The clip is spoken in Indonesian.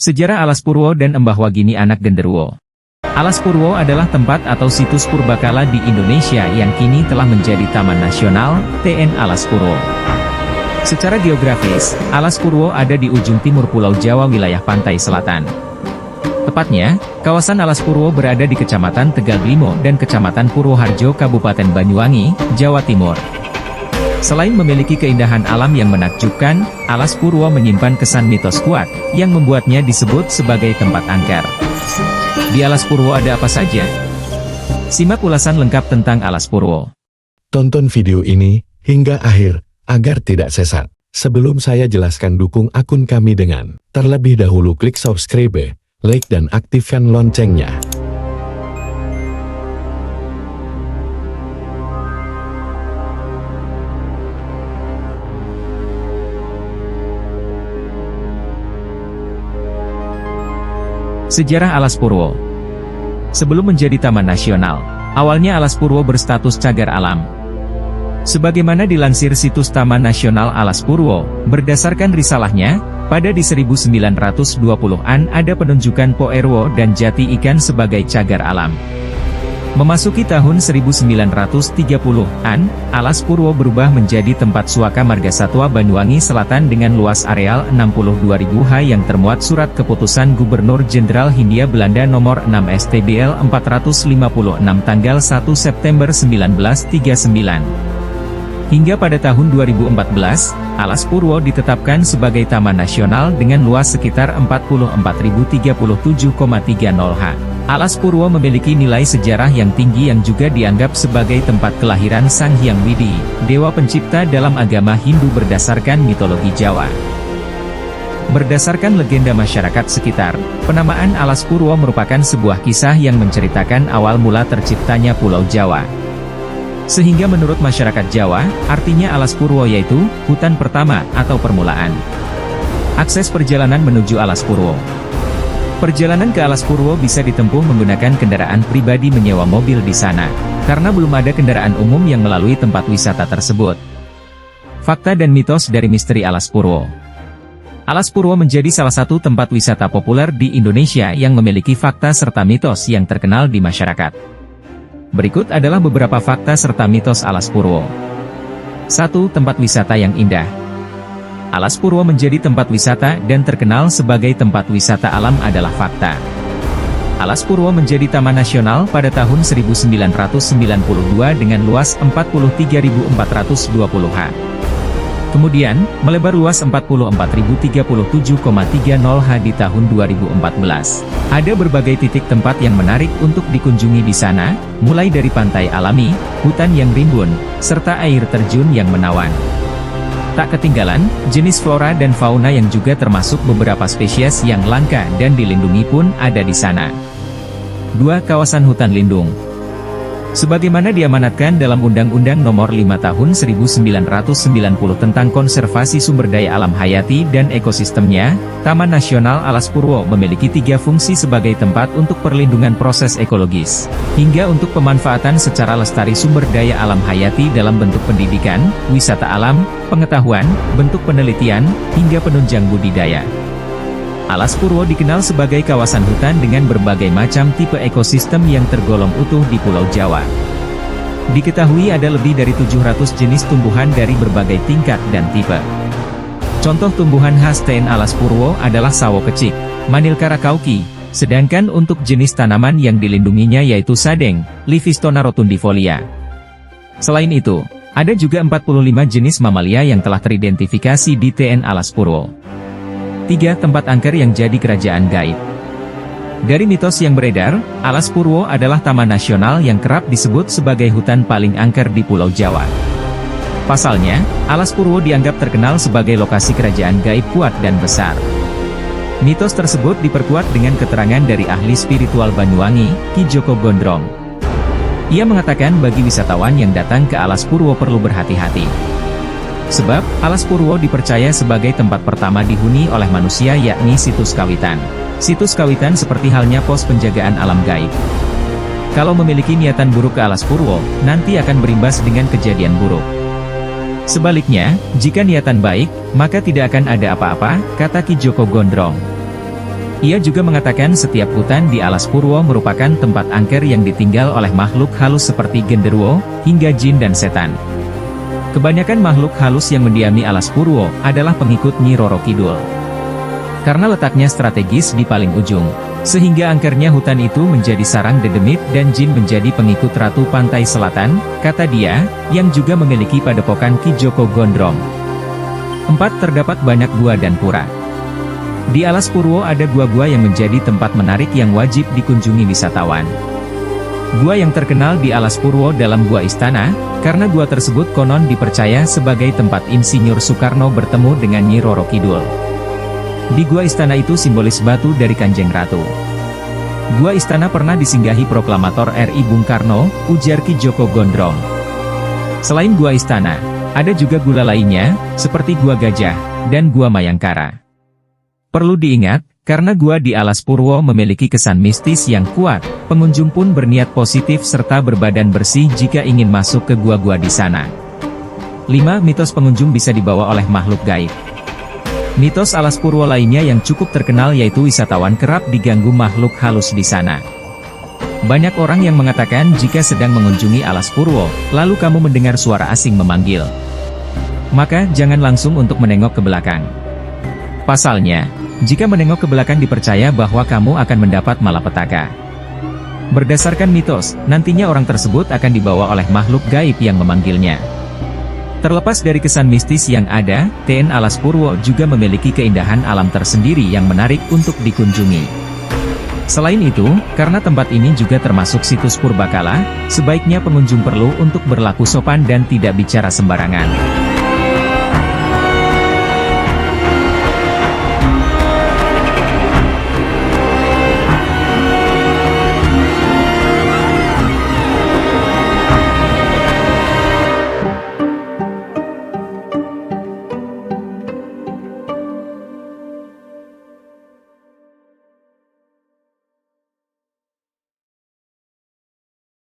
Sejarah Alas Purwo dan Embah Wagini Anak Genderuwo. Alas Purwo adalah tempat atau situs purbakala di Indonesia yang kini telah menjadi Taman Nasional, TN Alas Purwo. Secara geografis, Alas Purwo ada di ujung timur Pulau Jawa wilayah pantai selatan. Tepatnya, kawasan Alas Purwo berada di Kecamatan Tegalblimo dan Kecamatan Purwoharjo Kabupaten Banyuwangi, Jawa Timur. Selain memiliki keindahan alam yang menakjubkan, Alas Purwo menyimpan kesan mitos kuat, yang membuatnya disebut sebagai tempat angker. Di Alas Purwo ada apa saja? Simak ulasan lengkap tentang Alas Purwo. Tonton video ini hingga akhir, agar tidak sesat. Sebelum saya jelaskan, dukung akun kami dengan terlebih dahulu klik subscribe, like dan aktifkan loncengnya. Sejarah Alas Purwo. Sebelum menjadi Taman Nasional, awalnya Alas Purwo berstatus cagar alam. Sebagaimana dilansir situs Taman Nasional Alas Purwo, berdasarkan risalahnya, pada di 1920-an ada penunjukan Poerwo dan jati ikan sebagai cagar alam. Memasuki tahun 1930-an, Alas Purwo berubah menjadi tempat suaka Margasatwa Banyuwangi Selatan dengan luas areal 62.000 ha yang termuat surat keputusan Gubernur Jenderal Hindia Belanda nomor 6 STBL 456 tanggal 1 September 1939. Hingga pada tahun 2014, Alas Purwo ditetapkan sebagai Taman Nasional dengan luas sekitar 44.037,30 ha. Alas Purwo memiliki nilai sejarah yang tinggi yang juga dianggap sebagai tempat kelahiran Sang Hyang Widi, dewa pencipta dalam agama Hindu berdasarkan mitologi Jawa. Berdasarkan legenda masyarakat sekitar, penamaan Alas Purwo merupakan sebuah kisah yang menceritakan awal mula terciptanya Pulau Jawa. Sehingga menurut masyarakat Jawa, artinya Alas Purwo yaitu, hutan pertama, atau permulaan. Akses perjalanan menuju Alas Purwo. Perjalanan ke Alas Purwo bisa ditempuh menggunakan kendaraan pribadi menyewa mobil di sana, karena belum ada kendaraan umum yang melalui tempat wisata tersebut. Fakta dan mitos dari misteri Alas Purwo. Alas Purwo menjadi salah satu tempat wisata populer di Indonesia yang memiliki fakta serta mitos yang terkenal di masyarakat. Berikut adalah beberapa fakta serta mitos Alas Purwo. 1. Tempat wisata yang indah. Alas Purwo menjadi tempat wisata dan terkenal sebagai tempat wisata alam adalah fakta. Alas Purwo menjadi Taman Nasional pada tahun 1992 dengan luas 43.420 ha. Kemudian, melebar luas 44.037,30 ha di tahun 2014. Ada berbagai titik tempat yang menarik untuk dikunjungi di sana, mulai dari pantai alami, hutan yang rimbun, serta air terjun yang menawan. Tak ketinggalan, jenis flora dan fauna yang juga termasuk beberapa spesies yang langka dan dilindungi pun ada di sana. 2. Kawasan hutan lindung. Sebagaimana diamanatkan dalam Undang-Undang Nomor 5 Tahun 1990 tentang Konservasi Sumber Daya Alam Hayati dan Ekosistemnya, Taman Nasional Alas Purwo memiliki 3 fungsi sebagai tempat untuk perlindungan proses ekologis, hingga untuk pemanfaatan secara lestari sumber daya alam hayati dalam bentuk pendidikan, wisata alam, pengetahuan, bentuk penelitian, hingga penunjang budidaya. Alas Purwo dikenal sebagai kawasan hutan dengan berbagai macam tipe ekosistem yang tergolong utuh di Pulau Jawa. Diketahui ada lebih dari 700 jenis tumbuhan dari berbagai tingkat dan tipe. Contoh tumbuhan khas TN Alas Purwo adalah sawo kecik, Manilka rakauki, sedangkan untuk jenis tanaman yang dilindunginya yaitu sadeng, Livistona rotundifolia. Selain itu, ada juga 45 jenis mamalia yang telah teridentifikasi di TN Alas Purwo. 3. Tempat angker yang jadi kerajaan gaib. Dari mitos yang beredar, Alas Purwo adalah taman nasional yang kerap disebut sebagai hutan paling angker di Pulau Jawa. Pasalnya, Alas Purwo dianggap terkenal sebagai lokasi kerajaan gaib kuat dan besar. Mitos tersebut diperkuat dengan keterangan dari ahli spiritual Banyuwangi, Ki Joko Gondrong. Ia mengatakan bagi wisatawan yang datang ke Alas Purwo perlu berhati-hati. Sebab, Alas Purwo dipercaya sebagai tempat pertama dihuni oleh manusia yakni situs kawitan. Situs kawitan seperti halnya pos penjagaan alam gaib. Kalau memiliki niatan buruk ke Alas Purwo, nanti akan berimbas dengan kejadian buruk. Sebaliknya, jika niatan baik, maka tidak akan ada apa-apa, kata Ki Joko Gondrong. Ia juga mengatakan setiap hutan di Alas Purwo merupakan tempat angker yang ditinggal oleh makhluk halus seperti genderuwo, hingga jin dan setan. Kebanyakan makhluk halus yang mendiami Alas Purwo adalah pengikut Nyi Roro Kidul. Karena letaknya strategis di paling ujung, sehingga angkernya hutan itu menjadi sarang dedemit dan jin menjadi pengikut Ratu Pantai Selatan, kata dia, yang juga memiliki padepokan Ki Joko Gondrong. 4. Terdapat banyak gua dan pura. Di Alas Purwo ada gua-gua yang menjadi tempat menarik yang wajib dikunjungi wisatawan. Gua yang terkenal di Alas Purwo dalam Gua Istana, karena gua tersebut konon dipercaya sebagai tempat Insinyur Soekarno bertemu dengan Nyi Roro Kidul. Di Gua Istana itu simbolis batu dari Kanjeng Ratu. Gua Istana pernah disinggahi Proklamator RI Bung Karno, ujar Ki Joko Gondrong. Selain Gua Istana, ada juga gua lainnya, seperti Gua Gajah, dan Gua Mayangkara. Perlu diingat, karena gua di Alas Purwo memiliki kesan mistis yang kuat, pengunjung pun berniat positif serta berbadan bersih jika ingin masuk ke gua-gua di sana. 5. Mitos pengunjung bisa dibawa oleh makhluk gaib. Mitos Alas Purwo lainnya yang cukup terkenal yaitu wisatawan kerap diganggu makhluk halus di sana. Banyak orang yang mengatakan jika sedang mengunjungi Alas Purwo, lalu kamu mendengar suara asing memanggil, maka jangan langsung untuk menengok ke belakang. Pasalnya, jika menengok ke belakang dipercaya bahwa kamu akan mendapat malapetaka. Berdasarkan mitos, nantinya orang tersebut akan dibawa oleh makhluk gaib yang memanggilnya. Terlepas dari kesan mistis yang ada, TN Alas Purwo juga memiliki keindahan alam tersendiri yang menarik untuk dikunjungi. Selain itu, karena tempat ini juga termasuk situs purbakala, sebaiknya pengunjung perlu untuk berlaku sopan dan tidak bicara sembarangan.